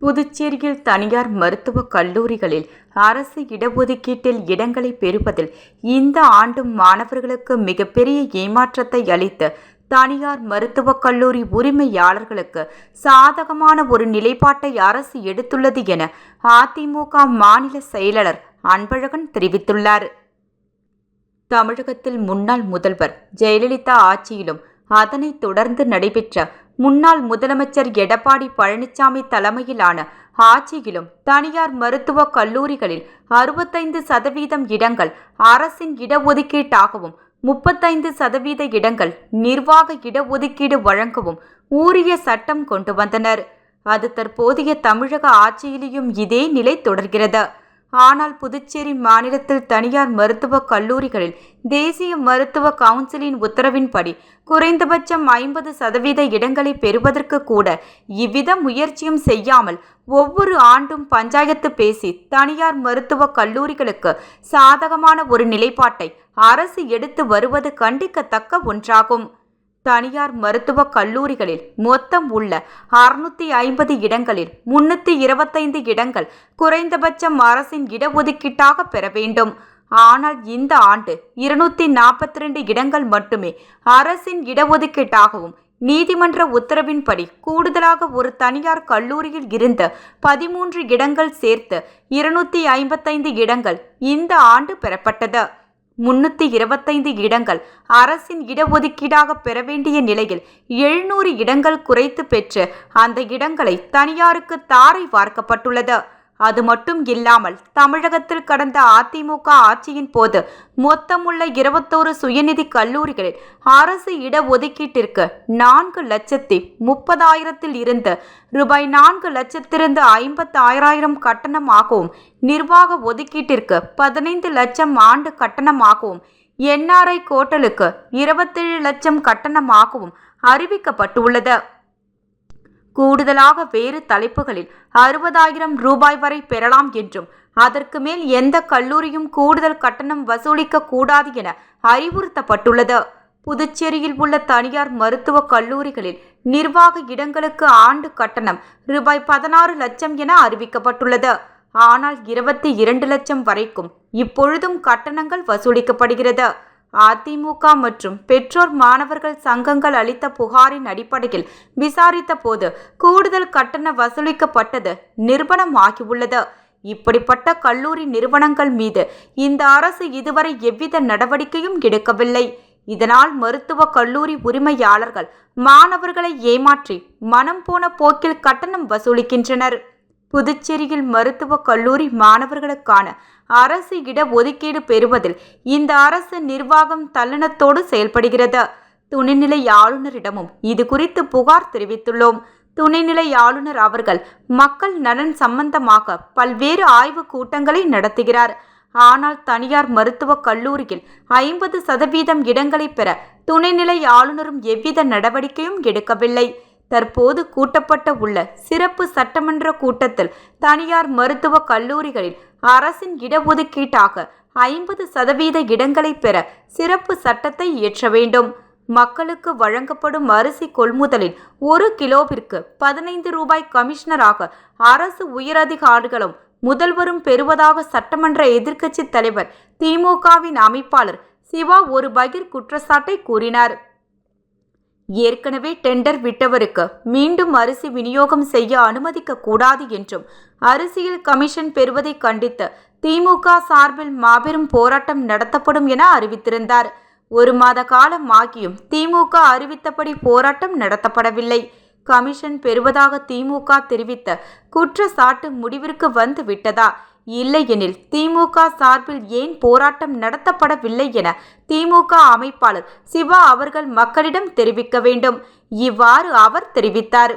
புதுச்சேரியில் தனியார் மருத்துவக் கல்லூரிகளில் அரசு இடஒதுக்கீட்டில் இடங்களை பெறுவதில் இந்த ஆண்டும் மாணவர்களுக்கு மிகப்பெரிய ஏமாற்றத்தை அளித்து தனியார் மருத்துவக் கல்லூரி உரிமையாளர்களுக்கு சாதகமான ஒரு நிலைப்பாட்டை அரசு எடுத்துள்ளது என அதிமுக மாநில செயலாளர் அன்பழகன் தெரிவித்துள்ளார். தமிழகத்தில் முன்னாள் முதல்வர் ஜெயலலிதா ஆட்சியிலும் அதனைத் தொடர்ந்து நடைபெற்ற முன்னாள் முதலமைச்சர் எடப்பாடி பழனிசாமி தலைமையிலான ஆட்சியிலும் தனியார் மருத்துவக் கல்லூரிகளில் 65% இடங்கள் அரசின் இடஒதுக்கீட்டாகவும் 35% இடங்கள் நிர்வாக இடஒதுக்கீடு வழங்கவும் உரிய சட்டம் கொண்டு வந்தனர். அது தற்போதைய தமிழக ஆட்சியிலும் இதே நிலை தொடர்கிறது. ஆனால் புதுச்சேரி மாநிலத்தில் தனியார் மருத்துவக் கல்லூரிகளில் தேசிய மருத்துவ கவுன்சிலின் உத்தரவின்படி குறைந்தபட்சம் 50% இடங்களை பெறுவதற்கு கூட இவ்வித முயற்சியும் செய்யாமல் ஒவ்வொரு ஆண்டும் பஞ்சாயத்து பேசி தனியார் மருத்துவக் கல்லூரிகளுக்கு சாதகமான ஒரு நிலைப்பாட்டை அரசு எடுத்து வருவது கண்டிக்கத்தக்க ஒன்றாகும். தனியார் மருத்துவக் கல்லூரிகளில் மொத்தம் உள்ள 650 இடங்களில் 325 இடங்கள் குறைந்தபட்சம் அரசின் இடஒதுக்கீட்டாக பெற வேண்டும். ஆனால் இந்த ஆண்டு 242 இடங்கள் மட்டுமே அரசின் இடஒதுக்கீட்டாகவும் நீதிமன்ற உத்தரவின்படி கூடுதலாக ஒரு தனியார் கல்லூரியில் இருந்து 13 இடங்கள் சேர்த்து 255 இடங்கள் இந்த ஆண்டு பெறப்பட்டது. 325 இடங்கள் அரசின் இடஒதுக்கீடாக பெற வேண்டிய நிலையில் 700 இடங்கள் குறைத்து பெற்று அந்த இடங்களை தனியாருக்கு தாரை வார்க்கப்பட்டுள்ளது. அது மட்டும் இல்லாமல் தமிழகத்தில் கடந்த அதிமுக ஆட்சியின் போது மொத்தமுள்ள 21 சுயநிதி கல்லூரிகளில் அரசு இடஒதுக்கீட்டிற்கு 4,30,000 இருந்து ரூபாய் 4,56,000 கட்டணமாகவும் நிர்வாக ஒதுக்கீட்டிற்கு 15 லட்சம் ஆண்டு கட்டணமாகவும் NRI கோட்டலுக்கு 27 லட்சம் கட்டணமாகவும் அறிவிக்கப்பட்டுள்ளது. கூடுதலாக வேறு தலைப்புகளில் 60,000 ரூபாய் வரை பெறலாம் என்றும் அதற்கு மேல் எந்த கல்லூரியும் கூடுதல் கட்டணம் வசூலிக்க கூடாது என அறிவுறுத்தப்பட்டுள்ளது. புதுச்சேரியில் உள்ள தனியார் மருத்துவக் கல்லூரிகளில் நிர்வாக இடங்களுக்கு ஆண்டு கட்டணம் ரூபாய் 16 லட்சம் என அறிவிக்கப்பட்டுள்ளது. ஆனால் 22 லட்சம் வரைக்கும் இப்பொழுதும் கட்டணங்கள் வசூலிக்கப்படுகிறது. அதிமுக மற்றும் பெற்றோர் மாணவர்கள் சங்கங்கள் அளித்த புகாரின் அடிப்படையில் விசாரித்த போது கூடுதல் கட்டணம் வசூலிக்கப்பட்டது நிரூபணமாகியுள்ளது. இப்படிப்பட்ட கல்லூரி நிறுவனங்கள் மீது இந்த அரசு இதுவரை எவ்வித நடவடிக்கையும் எடுக்கவில்லை. இதனால் மருத்துவக் கல்லூரி உரிமையாளர்கள் மாணவர்களை ஏமாற்றி மனம் போன போக்கில் கட்டணம் வசூலிக்கின்றனர். புதுச்சேரியில் மருத்துவக் கல்லூரி மாணவர்களுக்கான அரசு இடஒதுக்கீடு பெறுவதில் இந்த அரசு நிர்வாகம் தள்ளினத்தோடு செயல்படுகிறது. துணைநிலை ஆளுநரிடமும் இது குறித்து புகார் தெரிவித்துள்ளோம். துணைநிலை ஆளுநர் அவர்கள் மக்கள் நலன் சம்பந்தமாக பல்வேறு ஆய்வு கூட்டங்களை நடத்துகிறார். ஆனால் தனியார் மருத்துவக் கல்லூரியில் 50% இடங்களை பெற துணைநிலை ஆளுநரும் எவ்வித நடவடிக்கையும் எடுக்கவில்லை. தற்போது கூட்டப்பட்ட உள்ள சிறப்பு சட்டமன்ற கூட்டத்தில் தனியார் மருத்துவக் கல்லூரிகளில் அரசின் இடஒதுக்கீட்டாக 50% இடங்களை பெற சிறப்பு சட்டத்தை இயற்ற வேண்டும். மக்களுக்கு வழங்கப்படும் அரிசி கொள்முதலில் 1 கிலோவிற்கு 15 ரூபாய் கமிஷனராக அரசு உயரதிகாரிகளும் முதல்வரும் பெறுவதாக சட்டமன்ற எதிர்க்கட்சி தலைவர் திமுகவின் அமைப்பாளர் சிவா ஒரு பகீர் குற்றச்சாட்டை கூறினார். ஏற்கனவே டெண்டர் விட்டவருக்கு மீண்டும் அரிசி விநியோகம் செய்ய அனுமதிக்க கூடாது என்றும் அரிசியில் கமிஷன் பெறுவதை கண்டித்து திமுக சார்பில் மாபெரும் போராட்டம் நடத்தப்படும் என அறிவித்திருந்தார். 1 மாத காலம் ஆகியும் திமுக அறிவித்தபடி போராட்டம் நடத்தப்படவில்லை. கமிஷன் பெறுவதாக திமுக தெரிவித்த குற்றச்சாட்டு முடிவிற்கு வந்து விட்டதா? இல்லையெனில் திமுக சார்பில் ஏன் போராட்டம் நடத்தப்படவில்லை என திமுக அமைப்பாளர் சிவா அவர்கள் மக்களிடம் தெரிவிக்க வேண்டும். இவ்வாறு அவர் தெரிவித்தார்.